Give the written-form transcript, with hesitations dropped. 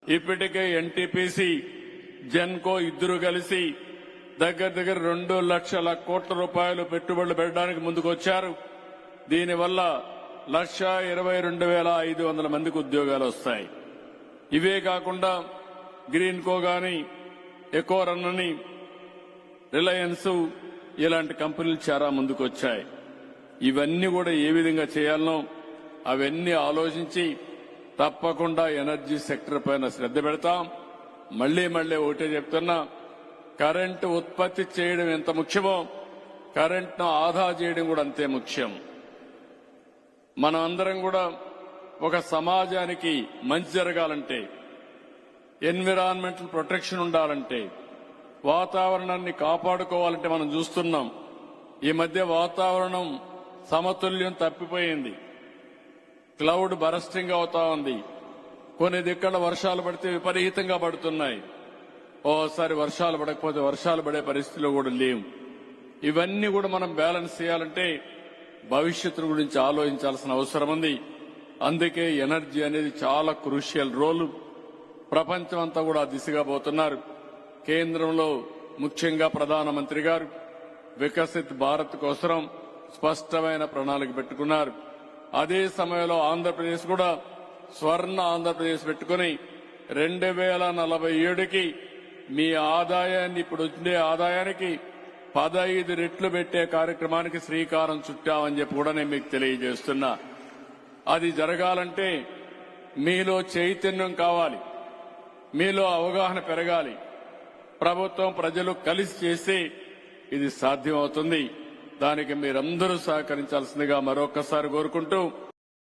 ఇప్పటికే ఎన్టీపీసీ జెన్కో ఇద్దరు కలిసి దగ్గర 2 లక్షల కోట్ల రూపాయలు పెట్టుబడులు పెట్టడానికి ముందుకొచ్చారు. దీనివల్ల 1,22,500 మందికి ఉద్యోగాలు వస్తాయి. ఇవే కాకుండా గ్రీన్కో గాని, ఎకోరన్ అని, రిలయన్స్ ఇలాంటి కంపెనీలు చాలా ముందుకొచ్చాయి. ఇవన్నీ కూడా ఏ విధంగా చేయాలనో అవన్నీ ఆలోచించి తప్పకుండా ఎనర్జీ సెక్టర్ పైన శ్రద్ధ పెడతాం. మళ్లీ ఒకటే చెప్తున్నా, కరెంటు ఉత్పత్తి చేయడం ఎంత ముఖ్యమో కరెంటును ఆదా చేయడం కూడా అంతే ముఖ్యం. మనం అందరం కూడా ఒక సమాజానికి మంచి జరగాలంటే, ఎన్విరాన్మెంటల్ ప్రొటెక్షన్ ఉండాలంటే, వాతావరణాన్ని కాపాడుకోవాలంటే మనం చూస్తున్నాం ఈ మధ్య వాతావరణం సమతుల్యం తప్పిపోయింది. క్లౌడ్ బరస్టింగ్ అవుతా ఉంది. కొన్ని దిక్కల వర్షాలు పడితే విపరీతంగా పడుతున్నాయి. ఓసారి వర్షాలు పడకపోతే వర్షాలు పడే పరిస్థితిలో కూడా లేవు. ఇవన్నీ కూడా మనం బ్యాలెన్స్ చేయాలంటే భవిష్యత్తు గురించి ఆలోచించాల్సిన అవసరం ఉంది. అందుకే ఎనర్జీ అనేది చాలా క్రూషియల్ రోల్. ప్రపంచం అంతా కూడా దిశగా పోతున్నారు. కేంద్రంలో ముఖ్యంగా ప్రధానమంత్రి గారు వికసిత్ భారత్ కోసం స్పష్టమైన ప్రణాళిక పెట్టుకున్నారు. అదే సమయంలో ఆంధ్రప్రదేశ్ కూడా స్వర్ణ ఆంధ్రప్రదేశ్ పెట్టుకుని 2047కి మీ ఆదాయాన్ని ఇప్పుడు ఉండే ఆదాయానికి 15 రెట్లు పెట్టే కార్యక్రమానికి శ్రీకారం చుట్టామని చెప్పి కూడా నేను మీకు తెలియజేస్తున్నా. అది జరగాలంటే మీలో చైతన్యం కావాలి, మీలో అవగాహన పెరగాలి. ప్రభుత్వం ప్రజలు కలిసి చేస్తే ఇది సాధ్యమవుతుంది. దానికి మీరందరూ సహకరించాల్సిందిగా మరొకసారి కోరుకుంటూ